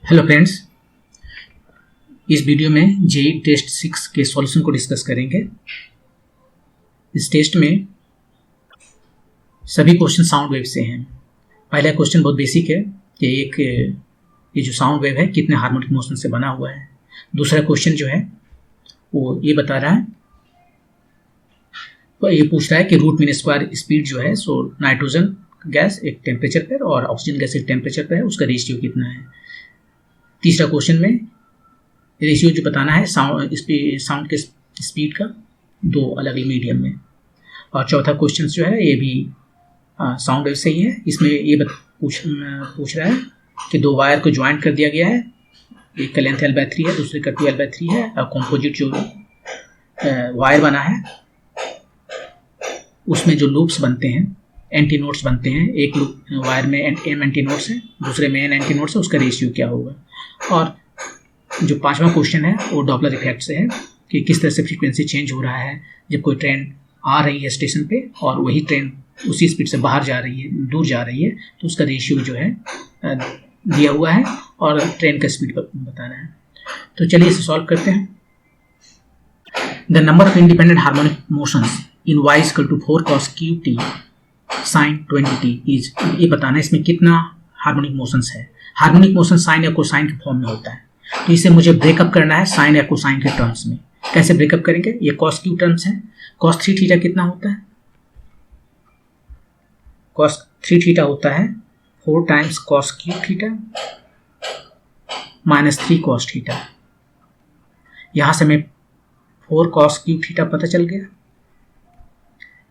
Hello friends, इस video में JEE test 6 के सॉल्यूशन को डिस्कस करेंगे। इस टेस्ट में सभी क्वेश्चन साउंड वेव से हैं। पहला क्वेश्चन बहुत बेसिक है कि ये जो साउंड वेव है कितने हार्मोनिक मोशन से बना हुआ है। दूसरा क्वेश्चन जो है वो ये बता रहा है, तो ये पूछ रहा है कि रूट मीन स्क्वायर स्पीड जो है सो नाइट्रोजन गैस एक टेम्परेचर पर और ऑक्सीजन गैस एक टेम्परेचर पर है, उसका रेशियो कितना है। तीसरा क्वेश्चन में रेशियो जो बताना है साउंड के स्पीड का दो अलग अलग मीडियम में। और चौथा क्वेश्चन जो है ये भी साउंड वेव से ही है। इसमें ये पूछ रहा है कि दो वायर को ज्वाइंट कर दिया गया है, एक का लेंथ L/3 है, दूसरे का 2L/3 है। और कॉम्पोजिट जो वायर बना है उसमें जो लूप्स बनते हैं, एंटी नोड्स बनते हैं, एक लूप वायर में m एंटी नोड्स है, दूसरे में n एंटी नोड्स है, उसका रेशियो क्या होगा। और जो पांचवा क्वेश्चन है वो डॉपलर इफेक्ट से है कि किस तरह से फ्रीक्वेंसी चेंज हो रहा है जब कोई ट्रेन आ रही है स्टेशन पे और वही ट्रेन उसी स्पीड से बाहर जा रही है, दूर जा रही है, तो उसका रेशियो जो है दिया हुआ है और ट्रेन का स्पीड बताना है। तो चलिए इसे सॉल्व करते हैं। The number of independent harmonic motions in y equal to 4 cos QT sin 20t is, ये बताना है इसमें कितना हार्मोनिक मोशंस है। हार्मोनिक मोशन साइन या कोसाइन के फॉर्म में होता है, तो इसे मुझे ब्रेकअप करना है साइन या कोसाइन के टर्म्स में। कैसे ब्रेकअप करेंगे, ये cos Q टर्म्स है। cos 3 थीटा कितना होता है, cos 3 थीटा होता है 4 times cos Q theta minus 3 cos theta. यहां से हमें 4 cos Q थीटा पता चल गया,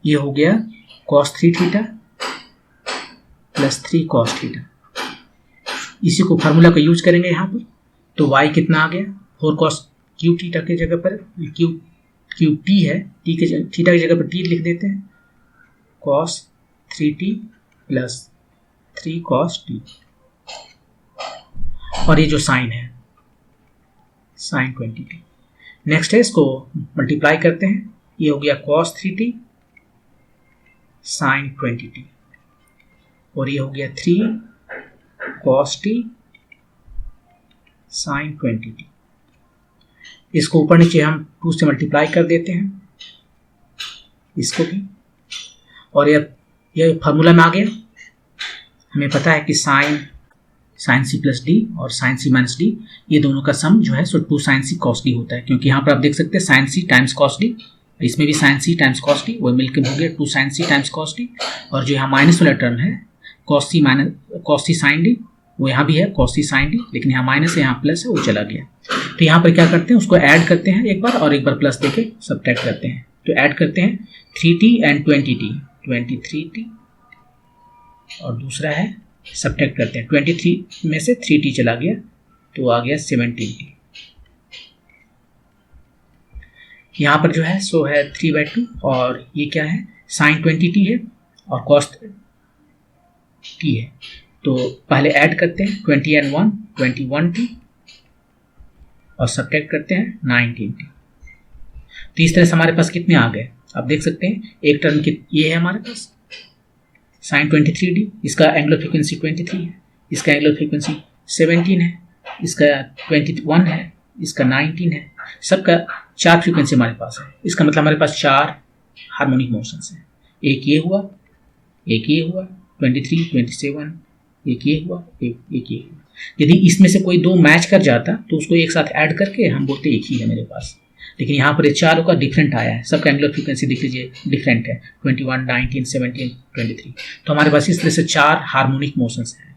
ये हो गया cos 3 theta plus 3 cos theta. इसी को फार्मूला का यूज करेंगे यहाँ पर, तो y कितना आ गया 4 cos Q थीटा की जगह पर Q t है, t के थीटा की जगह पर t लिख देते हैं, cos 3t plus 3 cos t। और ये जो साइन है साइन 20t। नेक्स्ट है, इसको मल्टीप्लाई करते हैं, ये हो गया cos 3t साइन 20t और ये हो गया 3 cos t साइन 20t। इसको ऊपर नीचे हम 2 से मल्टीप्लाई कर देते हैं इसको भी, और यह फार्मूला में आ गया। हमें पता है कि साइन सी प्लस डी और साइन सी माइनस डी, ये दोनों का सम जो है सो 2 साइन सी कॉस डी होता है, क्योंकि यहाँ पर आप देख सकते हैं साइन सी टाइम्स कॉस डी, इसमें भी साइन सी टाइम्स कॉस डी, वो मिलकर हो गया 2 साइन सी टाइम्स कॉस डी। और जो यहाँ माइनस वाला टर्म है कॉस सी साइन डी, वो यहाँ भी है कॉस सी साइन डी, लेकिन यहाँ माइनस है यहाँ प्लस है, वो चला गया। तो यहाँ पर क्या करते हैं, उसको ऐड करते हैं एक बार और एक बार प्लस देके सब्ट्रैक्ट करते हैं। तो ऐड करते हैं 3t एंड 20t 23t, और दूसरा है सब्ट्रैक्ट करते हैं 23 में से 3t चला गया तो आ गया 17t। यहाँ पर जो है सो है 3/2 और ये क्या है साइन 20t है और cos t है। तो पहले ऐड करते हैं 20 एंड 1 21t और सब्ट्रैक्ट करते हैं 19t। तो इस तरह से हमारे पास कितने आ गए आप देख सकते हैं। एक टर्म ये है हमारे पास साइन 23d, इसका एंगुलर फ्रीक्वेंसी 23 है, इसका एंगुलर फ्रीक्वेंसी 17 है, इसका 21 है, इसका 19 है, सबका 4 फ्रीक्वेंसी हमारे पास है। इसका मतलब हमारे पास 4 हार्मोनिक मोशंस हैं। एक ये हुआ, एक ये हुआ 23 27, एक ये हुआ, एक ये हुआ। यदि इसमें से कोई 2 मैच कर जाता तो उसको एक साथ ऐड करके हम बोलते एक ही है मेरे पास, लेकिन यहाँ पर ये चारों का डिफरेंट आया है, सबका एंगुलर फ्रीक्वेंसी देख लीजिए डिफरेंट है 21 19 17 23। तो हमारे पास इस तरह से 4 हार्मोनिक मोशंस हैं।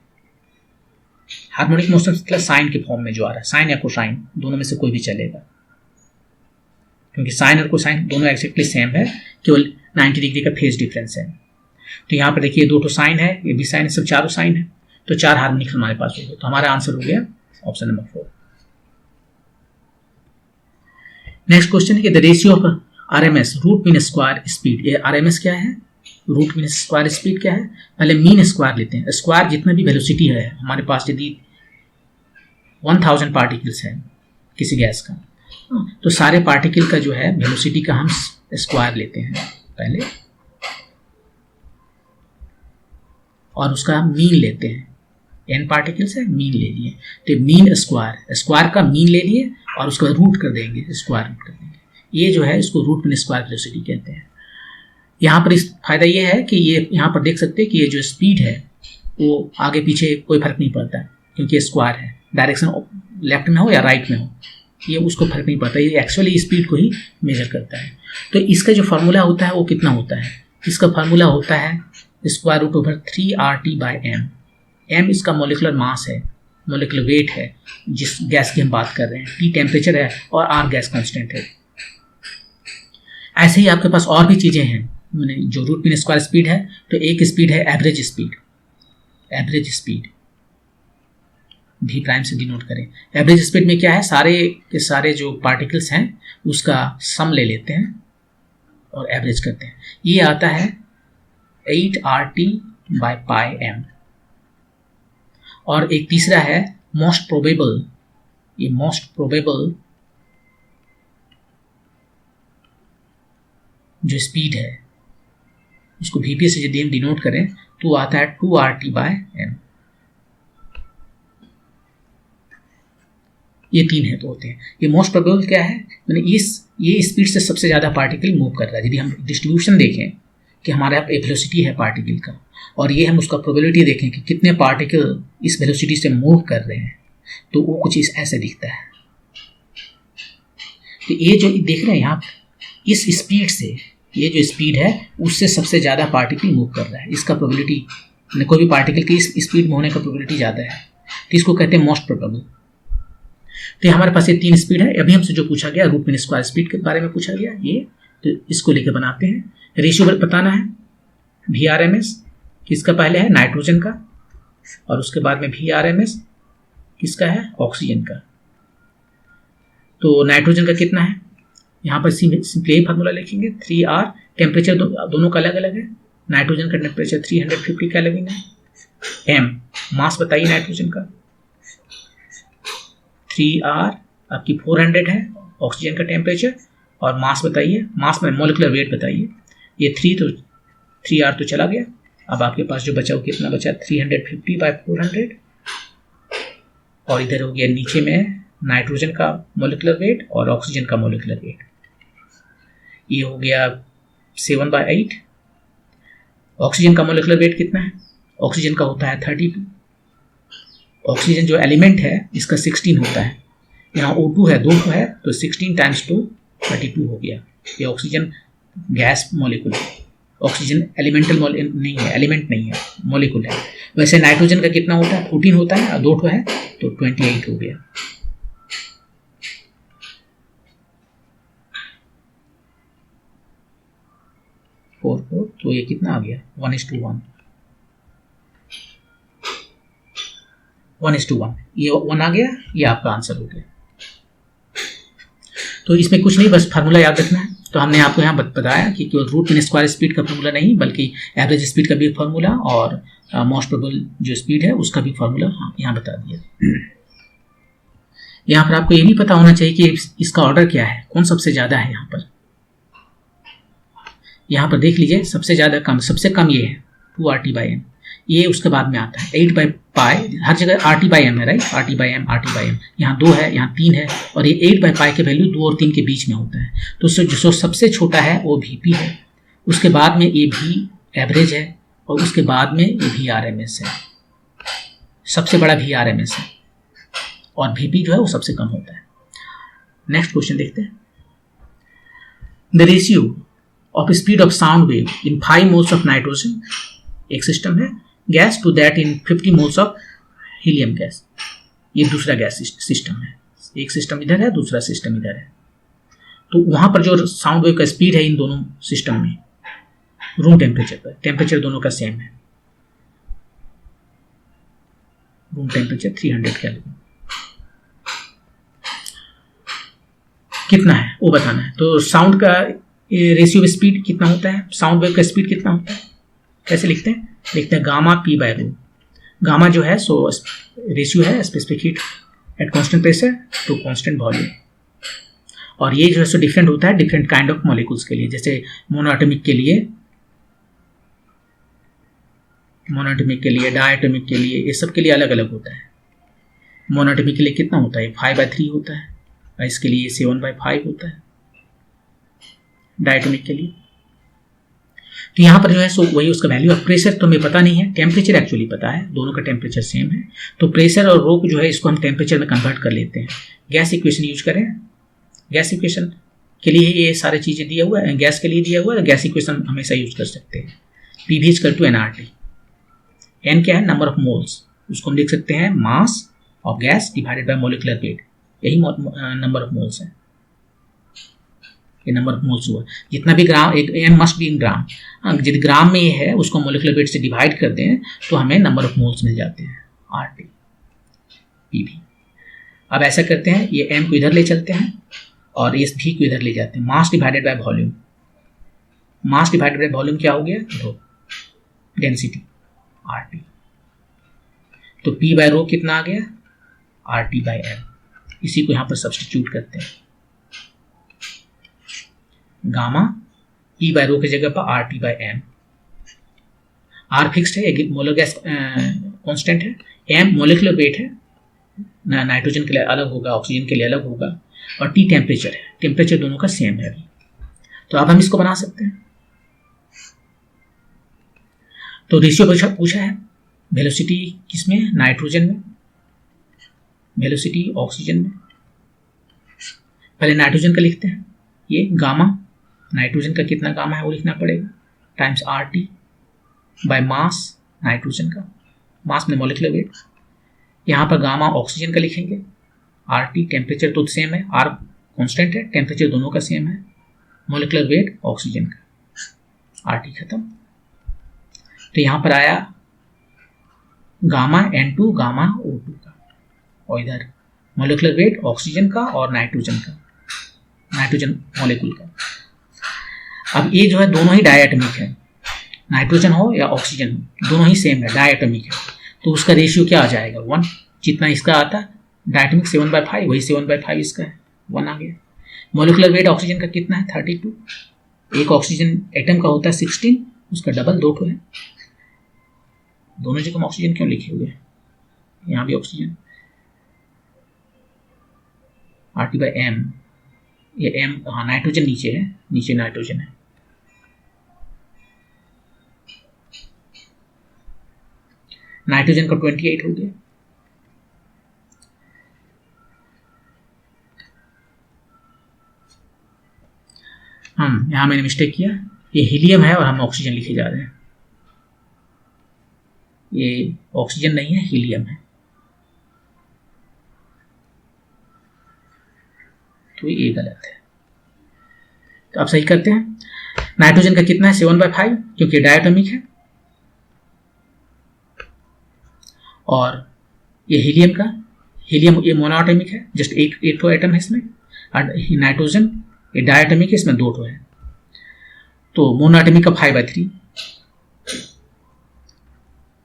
हार्मोनिक मोशंस मतलब साइन के फॉर्म में जो आ रहा है, साइन या कोसाइन दोनों में से कोई भी चलेगा, क्योंकि साइन और कोसाइन दोनों एक्जेक्टली सेम है, केवल 90 डिग्री का फेज डिफरेंस है। तो यहाँ पर देखिए 2 साइन है, ये भी साइन है, सब चारों साइन है, तो 4 हार्मोनिक हमारे पास हो गए। तो हमारा आंसर हो गया ऑप्शन नंबर 4। नेक्स्ट क्वेश्चन है कि the ratio of RMS root mean square speed. ये RMS क्या है, रूट मीन स्क्वायर स्पीड क्या है। पहले मीन स्क्वायर लेते हैं। स्क्वायर जितना भी वेलोसिटी है हमारे पास, यदि 1000 पार्टिकल्स है किसी गैस का, तो सारे पार्टिकल का जो है वेलोसिटी का हम स्क्वायर लेते हैं पहले, और उसका मीन लेते हैं। n पार्टिकल्स है, मीन ले लिए, तो मीन स्क्वायर का मीन ले लिए और उसको रूट कर देंगे, स्क्वायर रूट कर देंगे। ये जो है इसको रूट मीन स्क्वायर वेलोसिटी कहते हैं। यहाँ पर इस फायदा ये है कि ये यहाँ पर देख सकते हैं कि ये जो स्पीड है वो आगे पीछे कोई फर्क नहीं पड़ता क्योंकि स्क्वायर है, डायरेक्शन लेफ्ट में हो या राइट में हो ये उसको फर्क नहीं पड़ता, ये एक्चुअली स्पीड को ही मेजर करता है। तो इसका जो फार्मूला होता है वो कितना होता है, इसका फार्मूला होता है square root over 3RT/m। m इसका मोलिकुलर मास है, मोलिकुलर वेट है जिस गैस की हम बात कर रहे हैं, T टेम्परेचर है और R गैस कांस्टेंट है। ऐसे ही आपके पास और भी चीज़ें हैं, जो रूट मीन स्क्वायर स्पीड है, तो एक स्पीड है एवरेज स्पीड भी प्राइम से डिनोट करें। एवरेज स्पीड में क्या है, सारे के सारे जो पार्टिकल्स हैं उसका सम ले लेते हैं और एवरेज करते हैं, ये आता है 8RT/m। और एक तीसरा है मोस्ट प्रोबेबल, ये मोस्ट प्रोबेबल जो स्पीड है उसको VP से यदि हम डिनोट करें तो आता है 2RT/m। ये तीन है तो होते हैं। ये मोस्ट प्रोबेबल क्या है, मैंने ये स्पीड से सबसे ज़्यादा पार्टिकल मूव कर रहा है। यदि हम डिस्ट्रीब्यूशन देखें कि हमारे यहाँ वेलोसिटी है पार्टिकल का और ये हम उसका प्रोबेबिलिटी देखें कि कितने पार्टिकल इस वेलोसिटी से मूव कर रहे हैं, तो वो कुछ ऐसे दिखता है। तो ये जो देख रहे हैं यहाँ, इस स्पीड से, ये जो स्पीड है उससे सबसे ज़्यादा पार्टिकल मूव कर रहा है, इसका प्रोबेबिलिटी, कोई भी पार्टिकल की इस स्पीड में होने का प्रोबेबिलिटी ज़्यादा है, तो इसको कहते हैं मोस्ट प्रोबेबल। तो हमारे पास ये तीन स्पीड है। अभी हमसे जो पूछा गया रूट मीन स्क्वायर स्पीड के बारे में पूछा गया, ये तो इसको लेकर बनाते हैं। रेशियो बताना है VRMS, किसका पहले है, नाइट्रोजन का, और उसके बाद में VRMS किसका है, ऑक्सीजन का। तो नाइट्रोजन का कितना है, यहाँ पर सिंपली यही फार्मूला लिखेंगे, 3R। टेम्परेचर दोनों का अलग अलग है, नाइट्रोजन का टेम्परेचर 350 केल्विन है। m मास बताइए नाइट्रोजन का, 3R आपकी 400 है ऑक्सीजन का टेम्परेचर, और मास बताइए, मास में मोलिकुलर वेट बताइए। ये 3R तो चला गया, अब आपके पास जो बचा वो कितना बचा, 350/400, और इधर हो गया नीचे में नाइट्रोजन का मोलिकुलर वेट और ऑक्सीजन का मोलिकुलर वेट, ये हो गया 7/8। ऑक्सीजन का मोलिकुलर वेट कितना है, ऑक्सीजन का होता है 32। ऑक्सीजन जो एलिमेंट है इसका 16 होता है, यहाँ O2 है 2 है, तो 16 × 2 32 हो गया। ये oxygen gas molecule, oxygen elemental नहीं है, एलिमेंट नहीं है, मॉलिक्यूल है। वैसे नाइट्रोजन का कितना होता है, 14 होता है और 2 है तो 28 हो गया। तो ये कितना आ गया, 1:1, 1:1, ये 1 आ गया, ये आपका आंसर हो गया। तो इसमें कुछ नहीं, बस फार्मूला याद रखना है। तो हमने आपको यहाँ बताया कि केवल रूट मीन स्क्वायर स्पीड का फार्मूला नहीं, बल्कि एवरेज स्पीड का भी फार्मूला और मोस्ट प्रोबेबल जो स्पीड है उसका भी फार्मूला यहाँ बता दिया। यहाँ पर आपको ये भी पता होना चाहिए कि इसका ऑर्डर क्या है, कौन सबसे ज़्यादा है। यहाँ पर देख लीजिए, सबसे ज़्यादा कम, सबसे कम ये है 2RT/m, ये उसके बाद में आता है 8/π। हर जगह RT/m है, राइट, RT/m। यहाँ 2 है, यहाँ 3 है, और ये 8/π के वैल्यू 2 और 3 के बीच में होता है। तो जो सबसे छोटा है वो VP है, उसके बाद में ये भी एवरेज है, और उसके बाद में ये VRMS है, सबसे बड़ा VRMS है, और VP जो है वो सबसे कम होता है। नेक्स्ट क्वेश्चन देखते हैं। The ratio of speed of sound wave in 5 moles of nitrogen, एक सिस्टम है, gas to that in 50 moles of helium gas, ये दूसरा गैस सिस्टम है। एक सिस्टम इधर है, दूसरा सिस्टम इधर है। तो वहां पर जो साउंड वेव का स्पीड है इन दोनों सिस्टम में, रूम टेम्परेचर पर, टेम्परेचर दोनों का सेम है, रूम टेम्परेचर 300 केल्विन, कितना है वो बताना है। तो साउंड का रेशियो ऑफ स्पीड कितना होता है, साउंड वेव का स्पीड कितना होता है, कैसे लिखते हैं, लिखते हैं गामा P/ρ। गामा जो है सो रेशियो है specific heat at constant pressure to constant volume, और ये जो है सो डिफरेंट होता है डिफरेंट काइंड ऑफ मॉलिक्यूल्स के लिए। जैसे मोनोएटॉमिक के लिए मोनोएटॉमिक के लिए, डायटॉमिक के लिए, ये सब के लिए अलग अलग होता है। मोनोएटॉमिक के लिए कितना होता है? 5/3 होता है, और इसके लिए 7/5 होता है डायटॉमिक के लिए। तो यहाँ पर जो है सो वही उसका वैल्यू। ऑफ प्रेशर तो हमें पता नहीं है, टेम्परेचर एक्चुअली पता है, दोनों का टेम्परेचर सेम है। तो प्रेशर और रो जो है इसको हम टेम्परेचर में कन्वर्ट कर लेते हैं। गैस इक्वेशन यूज करें, गैस इक्वेशन के लिए ये सारी चीज़ें दिया हुआ है, गैस के लिए दिया हुआ है, गैस इक्वेशन हमेशा यूज कर सकते हैं। PV = nRT। n क्या है? नंबर ऑफ मोल्स, उसको हम लिख सकते हैं mass of gas divided by molecular weight, यही नंबर ऑफ मोल्स है। ये नंबर ऑफ मोल्स हुआ, जितना भी ग्राम, एक m मस्ट बी इन ग्राम, यदि ग्राम में ये है उसको मोलिकुलर वेट से डिवाइड कर दें तो हमें नंबर ऑफ मोल्स मिल जाते हैं, RT PV। अब ऐसा करते हैं, ये m को इधर ले चलते हैं और इस v को इधर ले जाते हैं। Mass divided by volume, mass divided by volume क्या हो गया? रो, डेंसिटी RT। तो P/ρ कितना आ गया? RT/m। इसी को यहां पर सब्स्टिट्यूट करते हैं, गामा P/ρ की जगह पर RT/m। R फिक्स्ड है, मोलर गैस कांस्टेंट है, m मोलिकुलर वेट है, नाइट्रोजन के लिए अलग होगा, ऑक्सीजन के लिए अलग होगा, और T टेम्परेचर है, टेम्परेचर दोनों का सेम है अभी। तो अब हम इसको बना सकते हैं। तो रेशियो पूछा है, वेलोसिटी किसमें? नाइट्रोजन में, वेलोसिटी ऑक्सीजन में। पहले नाइट्रोजन का लिखते हैं, ये गामा, नाइट्रोजन का कितना गामा है वो लिखना पड़ेगा, times RT by mass, nitrogen का मास में मोलिकुलर वेट। यहाँ पर गामा ऑक्सीजन का लिखेंगे, RT, टेम्परेचर तो सेम है, R कांस्टेंट है, टेम्परेचर दोनों का सेम है, मोलिकुलर वेट ऑक्सीजन का, RT खत्म। तो यहाँ पर आया गामा N2 गामा O2 का, और इधर मोलिकुलर वेट ऑक्सीजन का और नाइट्रोजन का, नाइट्रोजन मॉलिक्यूल का। अब ये जो है दोनों ही डायटॉमिक है, नाइट्रोजन हो या ऑक्सीजन हो, दोनों ही सेम है, डायटॉमिक है। तो उसका रेशियो क्या आ जाएगा? 1। जितना इसका आता है डायटॉमिक 7/5, वही 7/5 इसका है, 1 आ गया। मोलिकुलर वेट ऑक्सीजन का कितना है? 32। एक ऑक्सीजन एटम का होता है 16, उसका डबल 2 है। दोनों जगह ऑक्सीजन क्यों लिखे हुए हैं? यहाँ भी ऑक्सीजन, RT/m। ये m, हाँ नाइट्रोजन नीचे है, नीचे नाइट्रोजन है। नाइट्रोजन का 28 हो गया। यहाँ मैंने मिस्टेक किया, ये हीलियम है और हम ऑक्सीजन लिखे जा रहे हैं, ये ऑक्सीजन नहीं है, हीलियम है। तो ये गलत है, तो अब सही करते हैं। नाइट्रोजन का कितना है? 7/5, क्योंकि डायटॉमिक है। और ये हीलियम का, हीलियम ये मोनोएटॉमिक है, जस्ट एक एटम है इसमें, और नाइट्रोजन ये डायटॉमिक है, इसमें 2 है। तो मोनोएटॉमिक का 5/3,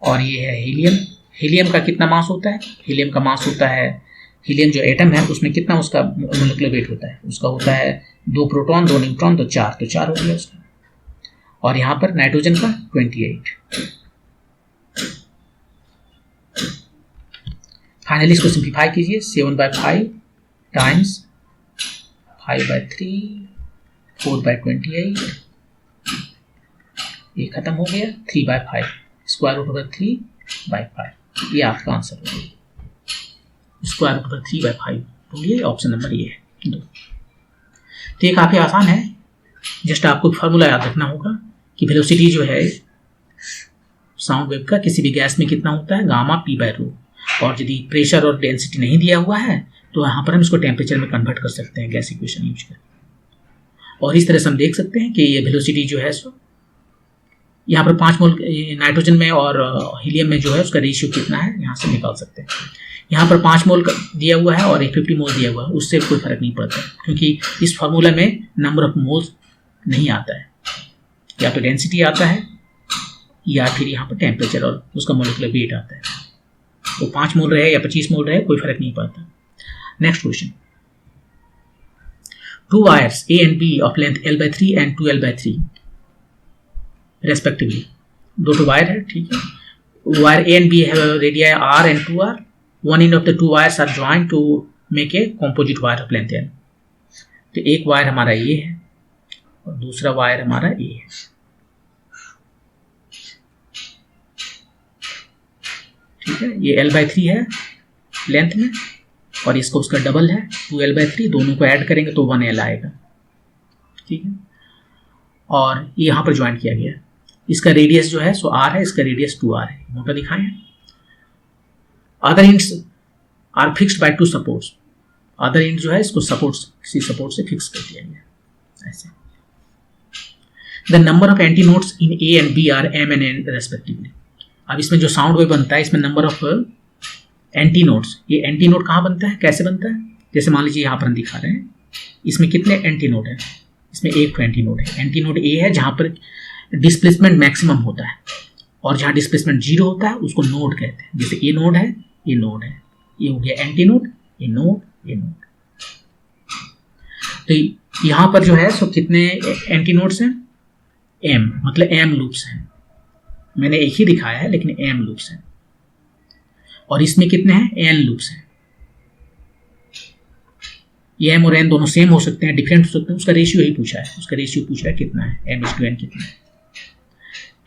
और ये है हीलियम। हीलियम का कितना मास होता है? हीलियम का मास होता है, हीलियम जो एटम है उसमें कितना उसका मोलिकुलर वेट होता है? उसका होता है 2 प्रोटॉन 2 न्यूट्रॉन, तो 4 हो गया उसका। और यहाँ पर नाइट्रोजन का 28। फाइनली इसको सिंप्लीफाई कीजिए, 7/5 टाइम्स 5/3 4/28, ये खत्म हो गया, 3/5 √3/5। ये आपका आंसर हो गया, √3/5 हो गया। ऑप्शन नंबर ये है 2। तो ये काफ़ी आसान है, जस्ट आपको फार्मूला याद रखना होगा कि वेलोसिटी जो है साउंड वेव का किसी भी गैस में कितना होता है? Gamma P/ρ। और यदि प्रेशर और डेंसिटी नहीं दिया हुआ है तो यहाँ पर हम इसको टेम्परेचर में कन्वर्ट कर सकते हैं गैस इक्वेशन यूज कर। और इस तरह से हम देख सकते हैं कि ये वेलोसिटी जो है सो यहाँ पर 5 मोल नाइट्रोजन में और हीलियम में जो है उसका रेशियो कितना है यहाँ से निकाल सकते हैं। यहाँ पर 5 मोल दिया हुआ है और 50 मोल दिया हुआ है, उससे कोई फर्क नहीं पड़ता, क्योंकि इस फार्मूला में नंबर ऑफ मोल्स नहीं आता है, या तो डेंसिटी आता है या फिर यहाँ पर टेम्परेचर और उसका मोलिकुलर वेट आता है। तो 5 मोल रहे या 25 मोल रहे कोई फर्क नहीं पड़ता। Next question, 2 wires A and B of length L/3 and 2L/3 respectively, 2 wire है, ठीक है। wire A and B have a radii R and 2R. One end of the two wires are joined to make a composite wire of length N. तो एक wire हमारा ये है और दूसरा वायर हमारा ये है। ठीक है, ये L/3 है लेंथ में और इसको उसका डबल है 2L/3, दोनों को ऐड करेंगे तो 1L आएगा। ठीक है, और ये यहाँ पर ज्वाइन किया गया। इसका रेडियस जो है सो R है, इसका रेडियस 2R है, मोटा दिखाए हैं। Other ends are fixed by 2 supports. Other end जो है इसको सपोर्ट्स, किसी सपोर्ट से फिक्स कर दिया गया ऐसे। The number of antinodes in A and B are M and N respectively. अब इसमें जो साउंड वेव बनता है, इसमें नंबर ऑफ एंटी नोड्स, ये एंटी नोड कहाँ बनता है, कैसे बनता है? जैसे मान लीजिए यहाँ पर हम दिखा रहे हैं, इसमें कितने एंटी नोड है? इसमें एक एंटी नोड है। एंटी नोड ए है जहाँ पर डिस्प्लेसमेंट मैक्सिमम होता है, और जहाँ डिस्प्लेसमेंट 0 होता है उसको नोड कहते हैं। जैसे ये नोड है, ये नोड है, ये हो गया एंटी नोड, ये नोड, ये नोड। तो यहाँ पर जो है सो कितने एंटी नोड्स हैं? M, मतलब M लूप्स हैं। मैंने एक ही दिखाया है लेकिन M लूप्स हैं। और इसमें कितने हैं? N लूप्स हैं। ये M और N दोनों सेम हो सकते हैं, डिफरेंट हो सकते हैं, उसका रेशियो ही पूछा है। उसका रेशियो पूछ रहा है कितना है, M/N कितना है।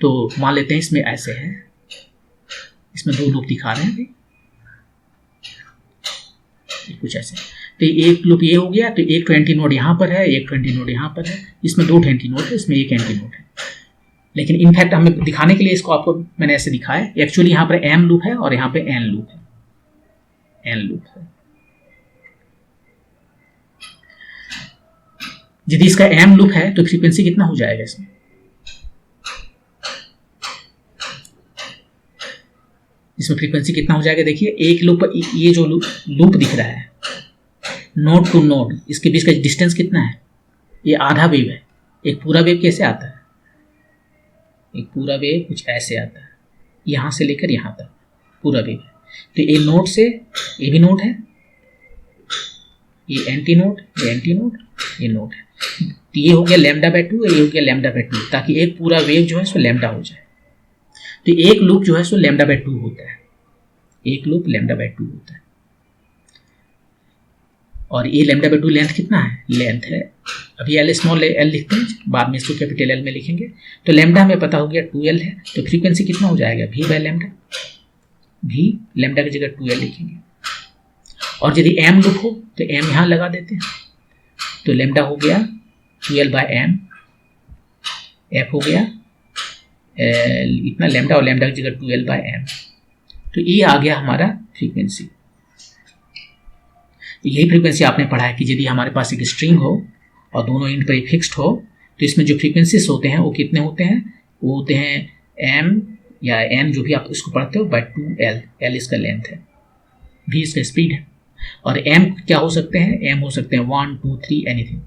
तो मान लेते हैं इसमें ऐसे है, इसमें 2 लूप दिखा रहे हैं कुछ ऐसे। तो एक लूप ये हो गया, तो एक एंटी नोड यहाँ पर है, एक एंटी नोड यहाँ पर है, इसमें 2 एंटी नोड है, इसमें एक एंटी नोड है। लेकिन इनफैक्ट हमें दिखाने के लिए इसको आपको मैंने ऐसे दिखाया, एक्चुअली यहाँ पर M लूप है और यहाँ पे N लूप है, N लूप है। यदि इसका M लूप है तो फ्रीक्वेंसी कितना हो जाएगा इसमें? इसमें फ्रीक्वेंसी कितना हो जाएगा? देखिए एक लूप, ये जो लूप दिख रहा है नोड टू नोड, इसके बीच का डिस्टेंस कितना है? ये आधा वेव है। एक पूरा वेव कैसे आता है? एक पूरा वेव कुछ ऐसे आता है, यहाँ से लेकर यहाँ तक पूरा वेव है। तो ये नोड से ये भी नोड है, ये एंटी नोड, ये एंटी नोड, ये नोड है। तो ये हो गया λ/2, ये हो गया λ/2, ताकि एक पूरा वेव जो है सो लैम्डा हो जाए। तो एक लूप जो है सो λ/2 होता है, एक लूप λ/2 होता है। और ये λ/2 लेंथ कितना है? लेंथ है, अभी L स्मॉल l लिखते हैं, बाद में इसको कैपिटल L में लिखेंगे। तो लैम्डा हमें पता हो गया 2L है, तो फ्रीक्वेंसी कितना हो जाएगा? V/λ। V लैम्डा की जगह 2L लिखेंगे। और यदि M लूप हो तो M यहाँ लगा देते हैं, तो लैम्डा हो गया 2L/m, F हो गया इतना लैम्डा, और लैम्डा की जगह 2L/m। तो ये आ गया हमारा फ्रीक्वेंसी। यही फ्रीक्वेंसी आपने पढ़ा है कि यदि हमारे पास एक स्ट्रिंग हो और दोनों एंड पर फिक्स्ड हो, तो इसमें जो फ्रीक्वेंसीज होते हैं वो कितने होते हैं? वो होते हैं m या n, जो भी आप इसको पढ़ते हो, बाय 2L। L इसका लेंथ है, v इसका स्पीड है। और m क्या हो सकते हैं? m हो सकते हैं 1, 2, 3 एनीथिंग,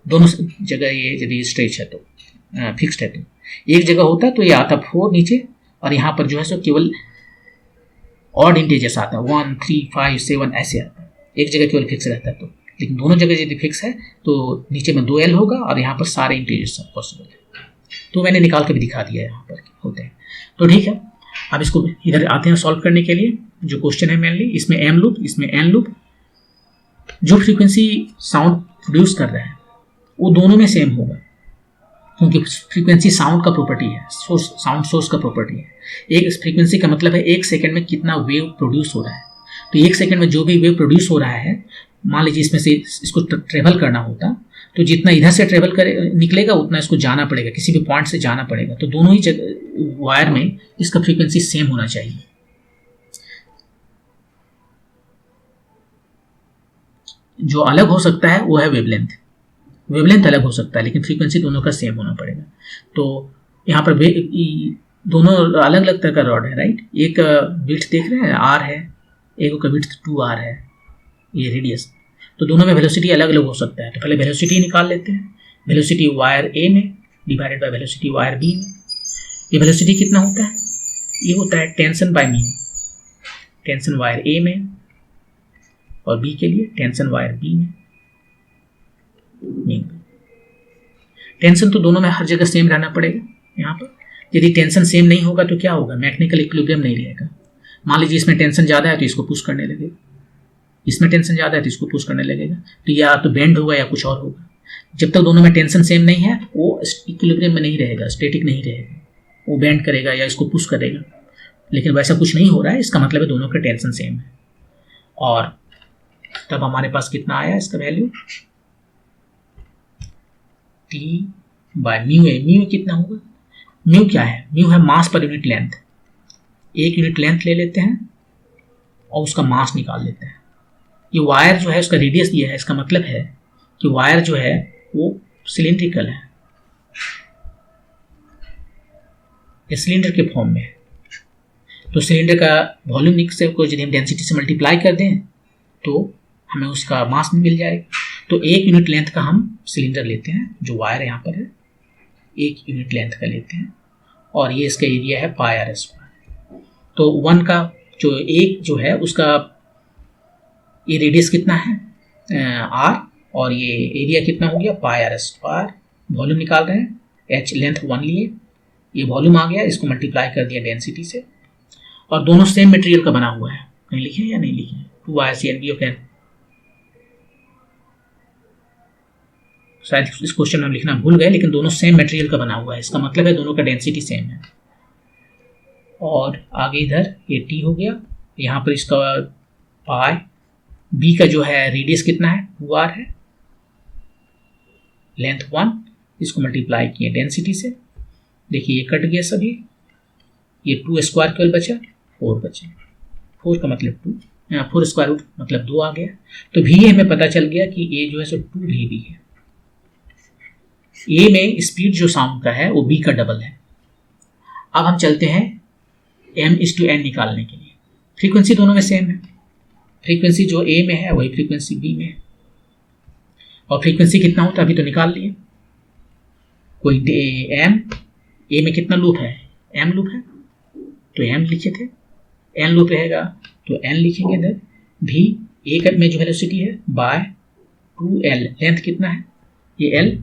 दोनों जगह। ये यदि स्ट्रेच है तो फिक्स्ड है, तो एक जगह होता तो ये आता 4 नीचे, और यहाँ पर जो है सो केवल ऑड इंटीजर्स आता है, 1, 3, 5, 7 ऐसे आता है। एक जगह केवल फिक्स रहता है तो, लेकिन दोनों जगह यदि फिक्स है तो नीचे में 2L होगा और यहाँ पर सारे इंटीजर्स पॉसिबल है। तो मैंने निकाल के भी दिखा दिया है यहाँ पर होते हैं। तो ठीक है, अब इसको इधर आते हैं सॉल्व करने के लिए। जो क्वेश्चन है मेनली, इसमें M लूप, इसमें N लूप। जो फ्रीक्वेंसी साउंड प्रोड्यूस कर रहा है वो दोनों में सेम होगा, क्योंकि फ्रीक्वेंसी साउंड का प्रॉपर्टी है, साउंड सोर्स का प्रॉपर्टी है। एक फ्रीक्वेंसी का मतलब है 1 सेकंड में कितना वेव प्रोड्यूस हो रहा है। तो 1 सेकंड में जो भी वेव प्रोड्यूस हो रहा है, मान लीजिए इसमें से इसको ट्रेवल करना होता, तो जितना इधर से ट्रेवल करे निकलेगा उतना इसको जाना पड़ेगा, किसी भी पॉइंट से जाना पड़ेगा। तो दोनों ही वायर में इसका फ्रीक्वेंसी सेम होना चाहिए। जो अलग हो सकता है वो है वेवलेंथ। वेवलेंथ अलग हो सकता है लेकिन फ्रीक्वेंसी दोनों का सेम होना पड़ेगा। तो यहाँ पर दोनों अलग अलग तरह का रॉड है, राइट। एक विड्थ देख रहे हैं R है, एक का विड्थ 2R है, ये रेडियस। तो दोनों में वेलोसिटी अलग अलग हो सकता है। तो पहले वेलोसिटी निकाल लेते हैं। वेलोसिटी वायर A में divided by velocity wire B में। ये वेलोसिटी कितना होता है? ये होता है tension by mean. Tension wire A में और B के लिए टेंशन वायर B में, मीन। टेंशन तो दोनों में हर जगह सेम रहना पड़ेगा यहाँ पर, यदि टेंशन सेम नहीं होगा तो क्या होगा, मैकेनिकल इक्विलिब्रियम नहीं रहेगा। मान लीजिए इसमें टेंशन ज़्यादा है तो इसको पुश करने लगेगा, इसमें टेंशन ज़्यादा है तो इसको पुश करने लगेगा, तो या तो बेंड होगा या कुछ और होगा। जब तक दोनों में टेंशन सेम नहीं है वो इक्विलिब्रियम में नहीं रहेगा, स्टैटिक नहीं रहेगा, वो बेंड करेगा या इसको पुश करेगा। लेकिन वैसा कुछ नहीं हो रहा है, इसका मतलब है दोनों का टेंशन सेम है। और तब हमारे पास कितना आया इसका value, T by mu A. Mu कितना होगा, म्यू क्या है, म्यू है मास पर यूनिट लेंथ। एक यूनिट लेंथ ले लेते हैं और उसका मास निकाल लेते हैं। ये वायर जो है उसका रेडियस दिया है, इसका मतलब है कि वायर जो है वो सिलिंड्रिकल है, ये सिलेंडर के फॉर्म में है। तो सिलेंडर का वॉल्यूम से को यदि हम डेंसिटी से मल्टीप्लाई कर दें तो हमें उसका मास मिल जाएगा। तो एक यूनिट लेंथ का हम सिलेंडर लेते हैं, जो वायर यहाँ पर है एक यूनिट लेंथ का लेते हैं, और ये इसका एरिया है पाई आर स्क्वायर। तो वन का जो एक जो है उसका ये रेडियस कितना है आर, और ये एरिया कितना हो गया पाई आर स्क्वायर। वॉल्यूम निकाल रहे हैं, एच लेंथ 1 लिए, ये वॉल्यूम आ गया, इसको मल्टीप्लाई कर दिया डेंसिटी से। और दोनों सेम मटेरियल का बना हुआ है, कहीं लिखे या नहीं लिखे, 2 ICNB ऑफ शायद इस क्वेश्चन में हम लिखना भूल गए, लेकिन दोनों सेम मटेरियल का बना हुआ है, इसका मतलब है दोनों का डेंसिटी सेम है। और आगे इधर ये टी हो गया, यहाँ पर इसका पाई, बी का जो है रेडियस कितना है 2r है, लेंथ 1, इसको मल्टीप्लाई किए डेंसिटी से। देखिए ये कट गया सभी, ये 2 स्क्वायर केवल बचा, 4 बचे, 4 का मतलब 2, 4 स्क्वायर रूट मतलब 2 आ गया। तो भी हमें पता चल गया कि ये जो है सो 2 भी है। ए में स्पीड जो साउंड का है वो बी का डबल है। अब हम चलते हैं m/n निकालने के लिए। फ्रीक्वेंसी दोनों में सेम है, फ्रीक्वेंसी जो ए में है वही फ्रीक्वेंसी बी में है। और फ्रीक्वेंसी कितना होता है अभी तो निकाल लिए, कोई एम, ए में कितना लूप है, एम लूप है तो एम लिखे थे, एन लूप रहेगा तो एन लिखेंगे इधर। भी ए का में जो वेलोसिटी है बाय 2l, लेंथ कितना है ये l,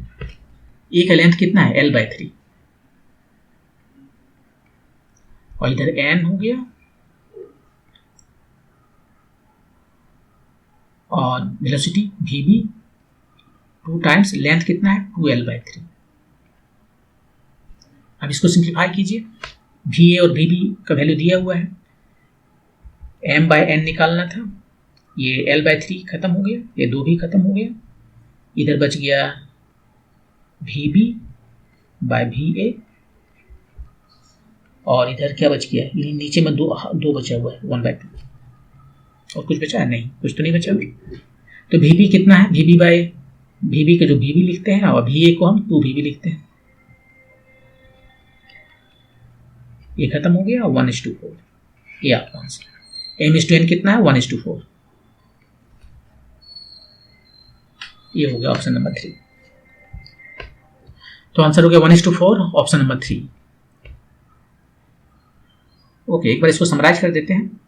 ए का लेंथ कितना है l/3, और इधर n हो गया, और वेलोसिटी vb 2 टाइम्स लेंथ कितना है 2l/3। अब इसको सिंप्लीफाई कीजिए, va और vb का वैल्यू दिया हुआ है, m/n निकालना था, ये l/3 खत्म हो गया, ये 2 भी खत्म हो गया, इधर बच गया vb/va, और इधर क्या बच गया, ये नीचे में दो बचा हुआ है 1/2, और कुछ बचा है नहीं, कुछ तो नहीं बचा। तो vb कितना है, vb का जो vb लिखते हैं और va को हम 2vb लिखते हैं, ये खत्म हो गया 1:4, ये आपका आंसर। m/n कितना है 1:4, ये हो गया ऑप्शन नंबर 3। तो आंसर हो गया 1:4, ऑप्शन नंबर 3। ओके, एक बार इसको समराइज कर देते हैं।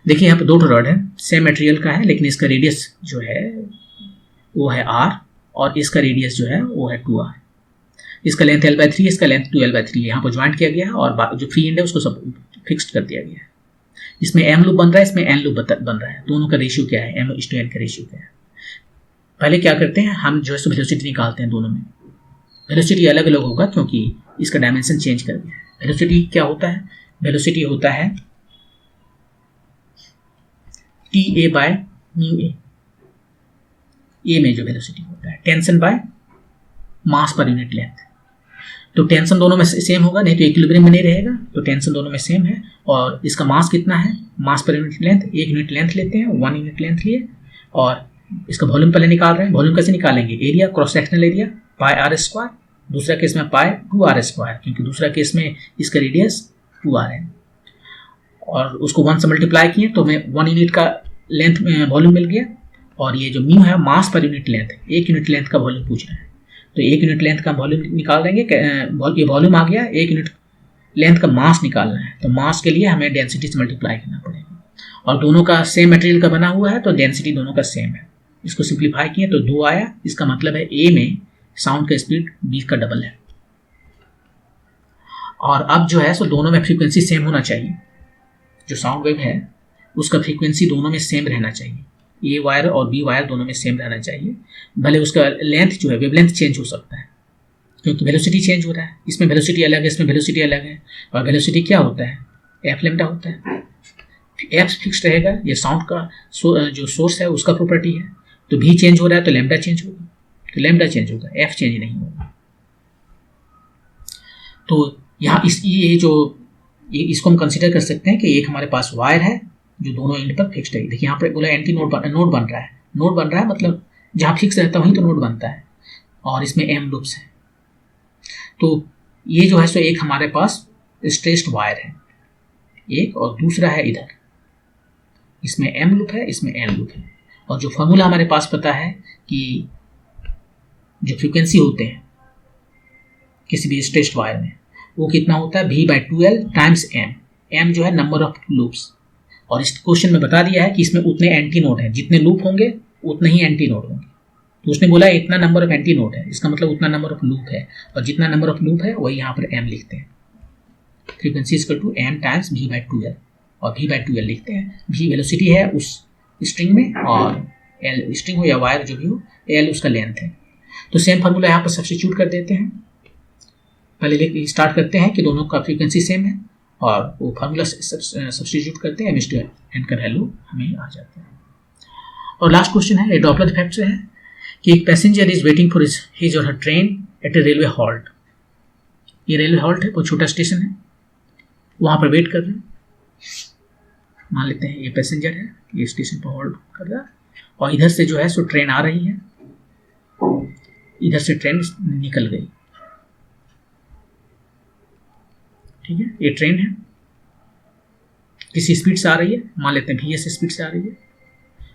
देखिए यहाँ पे 2 रॉड है, सेम मटेरियल का है, लेकिन इसका रेडियस जो है वो है r, और इसका रेडियस जो है वो है 2r। इसका लेंथ l/3, इसका लेंथ 2l/3 यहाँ पर ज्वाइंट किया गया है, और जो फ्री एंड है उसको सब फिक्स्ड कर दिया गया है। इसमें m लूप बन रहा है, इसमें n लूप बन रहा है, दोनों का रेशियो क्या है, m/n का रेशियो क्या है। पहले क्या करते हैं हम जो है वेलोसिटी निकालते हैं, दोनों में वेलोसिटी अलग अलग होगा क्योंकि इसका डायमेंशन चेंज कर दिया है। वेलोसिटी क्या होता है, वेलोसिटी होता है TA/μa, ए में जो वेलोसिटी होता है, टेंशन बाय मास पर यूनिट लेंथ। तो टेंशन दोनों में सेम होगा, नहीं तो इक्विलिब्रियम में नहीं रहेगा, तो टेंशन दोनों में सेम है। और इसका मास कितना है, मास पर यूनिट लेंथ, 1 यूनिट लेंथ लेते हैं, 1 यूनिट लेंथ लिए, और इसका वॉल्यूम पहले निकाल रहे हैं। वॉल्यूम कैसे निकालेंगे, area cross sectional area pi r square, दूसरा केस में पाई 2r स्क्वायर, क्योंकि दूसरा केस में इसका रेडियस 2r है, और उसको 1 से मल्टीप्लाई किए तो हमें 1 यूनिट का लेंथ वॉल्यूम मिल गया। और ये जो म्यू है मास पर यूनिट लेंथ, 1 यूनिट लेंथ का वॉल्यूम पूछ रहे हैं, तो 1 यूनिट लेंथ का वॉल्यूम निकाल देंगे। ये वॉल्यूम आ गया, 1 यूनिट लेंथ का मास निकालना है, तो मास के लिए हमें डेंसिटी से मल्टीप्लाई करना पड़ेगा, और दोनों का सेम मटेरियल का बना हुआ है तो डेंसिटी दोनों का सेम है। इसको सिंप्लीफाई किए तो 2 आया, इसका मतलब है ए में साउंड का स्पीड बी का डबल है। और अब जो है सो दोनों में फ्रीक्वेंसी सेम होना चाहिए। जो साउंड वेव है उसका फ्रीक्वेंसी दोनों में सेम रहना चाहिए। ए वायर और बी वायर दोनों में सेम रहना चाहिए। भले उसका लेंथ जो है वेवलेंथ चेंज हो सकता है क्योंकि वेलोसिटी चेंज हो रहा है। इसमें वेलोसिटी अलग है, इसमें वेलोसिटी अलग है। और वेलोसिटी क्या होता है? एफ लैम्डा होता है। एफ फिक्स रहेगा, ये साउंड का जो सोर्स है उसका प्रॉपर्टी है। तो भी चेंज हो रहा है तो लैम्डा चेंज होगा, तो लैम्डा चेंज होगा, एफ चेंज नहीं होगा। तो यहाँ इसको हम कंसिडर कर सकते हैं कि एक हमारे पास वायर है जो दोनों एंड पर फिक्स्ड है। देखिए यहाँ पर बोला एंटी नोड बन रहा है। नोड बन रहा है मतलब जहाँ फिक्स रहता है वहीं तो नोड बनता है। और इसमें एम लूप्स है। तो ये जो है सो एक हमारे पास स्ट्रेस्ड वायर है एक, और दूसरा है इधर, इसमें एम लूप है, इसमें एन लूप है। और जो फॉर्मूला हमारे पास पता है कि जो फ्रीक्वेंसी होते हैं किसी भी स्ट्रेस्ड वायर में वो कितना होता है? V/2L times M. एम जो है नंबर ऑफ लूप्स। और इस क्वेश्चन में बता दिया है कि इसमें उतने एंटी नोड हैं, जितने लूप होंगे उतने ही एंटी नोड होंगे। तो उसने बोला इतना नंबर ऑफ एंटी नोड है, इसका मतलब उतना नंबर ऑफ लूप है। और जितना नंबर ऑफ लूप है वही यहाँ पर एम लिखते हैं। Frequency equal to M times V/2L, और V/2L लिखते हैं। V वेलोसिटी है उस स्ट्रिंग में, और L स्ट्रिंग हो या वायर जो भी हो, L उसका लेंथ है। तो सेम फार्मूला यहाँ पर सब्स्टिट्यूट कर देते हैं। पहले स्टार्ट करते हैं कि दोनों का फ्रीक्वेंसी सेम है, और वो फार्मूला सब्स्टिट्यूट करते हैं, मिस्टर एन का वैल्यू हमें आ जाता है। और लास्ट क्वेश्चन है, डॉपलर इफेक्ट से है कि एक passenger is waiting for his or her train at a railway halt. ये रेलवे हॉल्ट है, बहुत छोटा स्टेशन है, वहाँ पर वेट कर रहे हैं। मान लेते हैं ये पैसेंजर है, ये स्टेशन पर हॉल्ट कर रहा है, और इधर से जो है सो ट्रेन आ रही है, इधर से ट्रेन निकल गई। ठीक है, ये ट्रेन है, किसी स्पीड से आ रही है, मान लेते हैं VS स्पीड से आ रही है,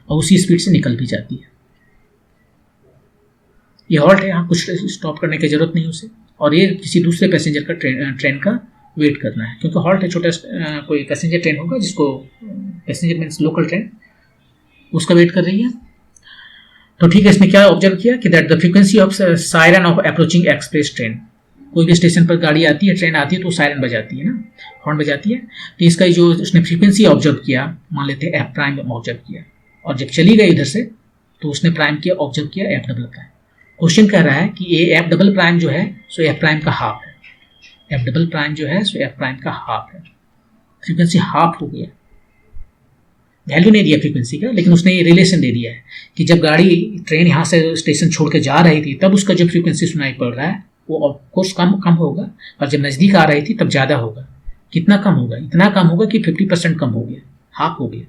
और उसी स्पीड से निकल भी जाती है। ये हॉल्ट है, यहाँ कुछ स्टॉप करने की जरूरत नहीं उसे, और ये किसी दूसरे पैसेंजर का ट्रेन का वेट करना है, क्योंकि हॉल्ट है, छोटा कोई पैसेंजर ट्रेन होगा जिसको पैसेंजर मीन्स लोकल ट्रेन, उसका वेट कर रही है। तो ठीक है, इसमें क्या ऑब्जर्व किया कि that the frequency of siren of approaching express train. कोई भी स्टेशन पर गाड़ी आती है, ट्रेन आती है, तो सायरन बजाती है ना, हॉर्न बजाती है। तो इसका जो उसने फ्रीक्वेंसी ऑब्जर्व किया, मान लेते हैं F' ऑब्जर्व किया, और जब चली गई इधर से तो उसने प्राइम किया, ऑब्जर्व किया F'। क्वेश्चन कह रहा है कि ये F' जो है सो F' का हाफ है। F' जो है सो F' का हाफ है। फ्रीक्वेंसी हाफ हो गया। वैल्यू नहीं दिया फ्रीक्वेंसी का, लेकिन उसने ये रिलेशन दे दिया है कि जब गाड़ी ट्रेन यहाँ से स्टेशन छोड़ के जा रही थी तब उसका जो फ्रीक्वेंसी सुनाई पड़ रहा है वो ऑफकोर्स कम होगा, और जब नज़दीक आ रही थी तब ज़्यादा होगा। कितना कम होगा? इतना कम होगा कि 50% कम हो गया, हाफ हो गया।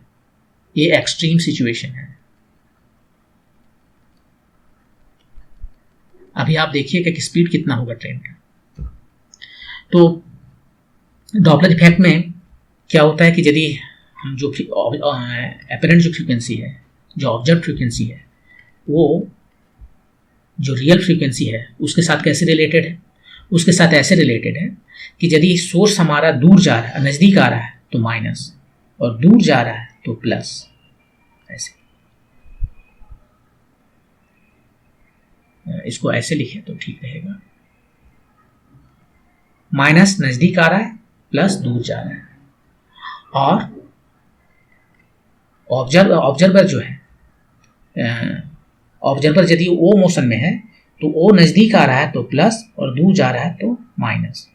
ये एक्सट्रीम सिचुएशन है। अभी आप देखिएगा कि स्पीड कितना होगा ट्रेन का। तो डॉपलर इफेक्ट में क्या होता है कि यदि हम जो अपरेंट जो फ्रीक्वेंसी है, जो ऑब्जर्व फ्रीक्वेंसी है, वो जो रियल फ्रीक्वेंसी है उसके साथ कैसे रिलेटेड है? उसके साथ ऐसे रिलेटेड है कि यदि सोर्स हमारा दूर जा रहा है, नज़दीक आ रहा है तो माइनस, और दूर जा रहा है तो प्लस। ऐसे इसको ऐसे लिखे तो ठीक रहेगा। माइनस नज़दीक आ रहा है, प्लस दूर जा रहा है। और ऑब्जर्वर जो है, ऑब्जर्वर यदि ओ मोशन में है तो ओ नज़दीक आ रहा है तो प्लस, और दूर जा रहा है तो माइनस।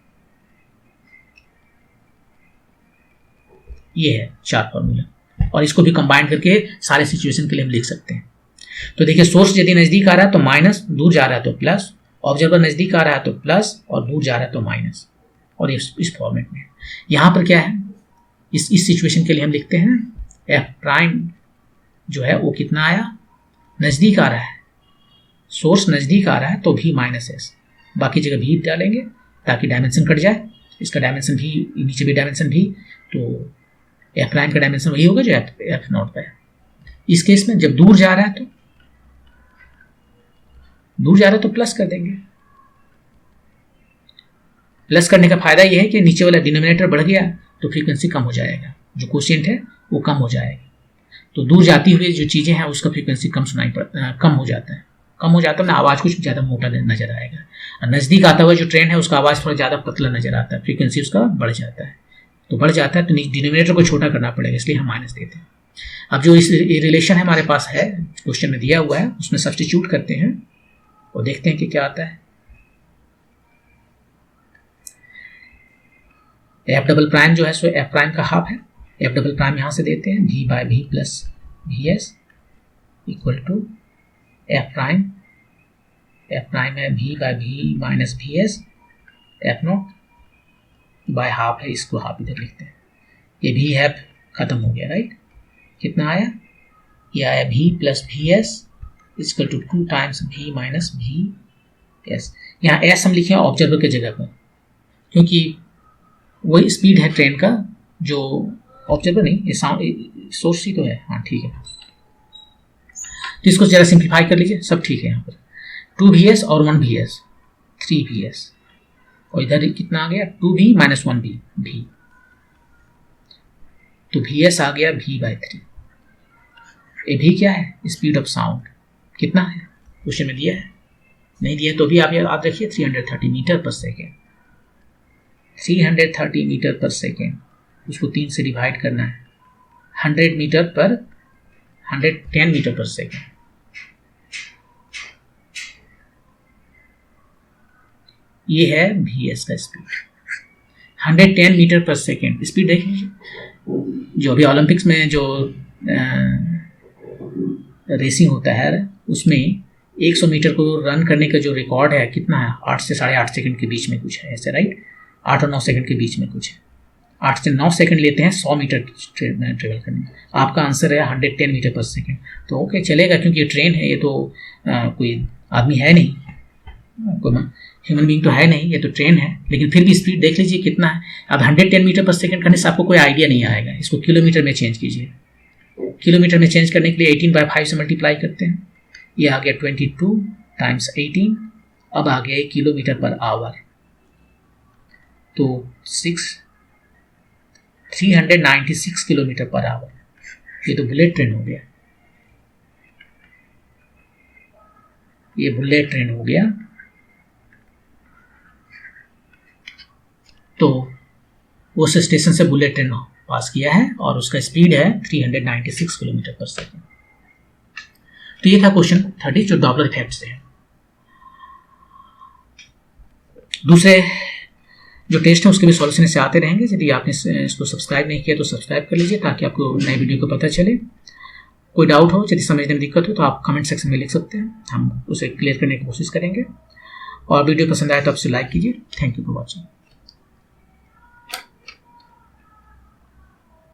ये है 4 फॉर्मूला, और इसको भी कंबाइन करके सारे सिचुएशन के लिए हम लिख सकते हैं। तो देखिए, सोर्स यदि नज़दीक आ रहा है तो माइनस, दूर जा रहा है तो प्लस, ऑब्जर्वर नज़दीक आ रहा है तो प्लस, और दूर जा रहा है तो माइनस। और इस फॉर्मेट में यहाँ पर क्या है, इस सिचुएशन के लिए हम लिखते हैं F' जो है वो कितना आया, नज़दीक आ रहा है, सोर्स नज़दीक आ रहा है तो भी -s, बाकी जगह भी डालेंगे ताकि डायमेंशन कट जाए। इसका डायमेंशन भी, नीचे भी डायमेंशन भी, तो F' का डायमेंशन वही होगा जो F0 का है। इस केस में जब दूर जा रहा है तो प्लस कर देंगे। प्लस करने का फायदा यह है कि नीचे वाला डिनोमिनेटर बढ़ गया तो फ्रीक्वेंसी कम हो जाएगा, जो क्वोशिएंट है वो कम हो जाएगा। तो दूर जाती हुई जो चीज़ें हैं उसका फ्रीक्वेंसी कम हो जाता है, कम हो जाता है ना, आवाज़ कुछ ज़्यादा मोटा नज़र आएगा, और नज़दीक आता हुआ जो ट्रेन है उसका आवाज़ थोड़ा ज़्यादा पतला नज़र आता है, फ्रीक्वेंसी उसका बढ़ जाता है। तो बढ़ जाता है तो डिनोमिनेटर को छोटा करना पड़ेगा, इसलिए हम माइनस देते हैं। अब जो इस रिलेशन हमारे पास है, क्वेश्चन में दिया हुआ है, उसमें सब्स्टिट्यूट करते हैं और देखते हैं कि क्या आता है। एफ डबल प्राइम जो है सो एफ प्राइम का हाफ है, एफ डबल प्राइम यहाँ से देते हैं, v by v plus V S equal to F prime है v by v minus V S F naught by half है, इसको हाफ इधर लिखते हैं। ये v है खत्म हो गया, राइट। कितना आया, ये आया v plus V S equal to 2 times v minus V S. यहाँ s हम लिखे ऑब्जर्वर के जगह पर, क्योंकि वही स्पीड है ट्रेन का, जो ऑब्जर्वर नहीं, ये सोर्स ही तो है। हाँ ठीक है, तो इसको जरा सिंप्लीफाई कर लीजिए, सब ठीक है। यहाँ पर 2vs और 1vs 3vs, और इधर कितना आ गया 2v माइनस 1v v, तो vs आ गया v बाय 3। ये भी क्या है, स्पीड ऑफ साउंड कितना है, क्वेश्चन में दिया है, नहीं दिया तो भी आप याद रखिए 330 मीटर पर सेकेंड। 330 मीटर पर सेकेंड, उसको 3 से डिवाइड करना है, 110 मीटर पर सेकेंड। ये है vs का स्पीड, 110 मीटर पर सेकेंड स्पीड देख लीजिए। जो अभी ओलंपिक्स में जो रेसिंग होता है उसमें 100 मीटर को रन करने का जो रिकॉर्ड है कितना है, 8 से 8.5 सेकंड के बीच में कुछ है ऐसे, राइट। 8 और 9 सेकंड के बीच में कुछ है, 8 से 9 सेकंड लेते हैं 100 मीटर ट्रेवल करने में। आपका आंसर है 110 मीटर पर सेकंड, तो ओके चलेगा, क्योंकि ये ट्रेन है, ये तो कोई आदमी है नहीं, कोई ह्यूमन बीइंग तो है नहीं, ये तो ट्रेन है। लेकिन फिर भी स्पीड देख लीजिए कितना है। अब 110 मीटर पर सेकंड करने से आपको कोई आइडिया नहीं आएगा, इसको किलोमीटर में चेंज कीजिए। किलोमीटर में चेंज करने के लिए 18/5 से मल्टीप्लाई करते हैं, ये आ गया 22 टाइम्स 18, अब आ गया किलोमीटर पर आवर, तो 396 किलोमीटर पर आवर। ये तो बुलेट ट्रेन हो गया, ये बुलेट ट्रेन हो गया। तो उस स्टेशन से बुलेट ट्रेन पास किया है और उसका स्पीड है 396 किलोमीटर पर सेकेंड। तो ये था क्वेश्चन 30 जो डॉपलर इफेक्ट से है। दूसरे जो टेस्ट है उसके भी सॉल्यूशन से आते रहेंगे। यदि आपने इसको सब्सक्राइब नहीं किया तो सब्सक्राइब कर लीजिए ताकि आपको नए वीडियो को पता चले। कोई डाउट हो, यदि समझने में दिक्कत हो तो आप कमेंट सेक्शन में लिख सकते हैं, हम उसे क्लियर करने की कोशिश करेंगे। और वीडियो पसंद आए तो आप उसे लाइक कीजिए। Thank you for watching.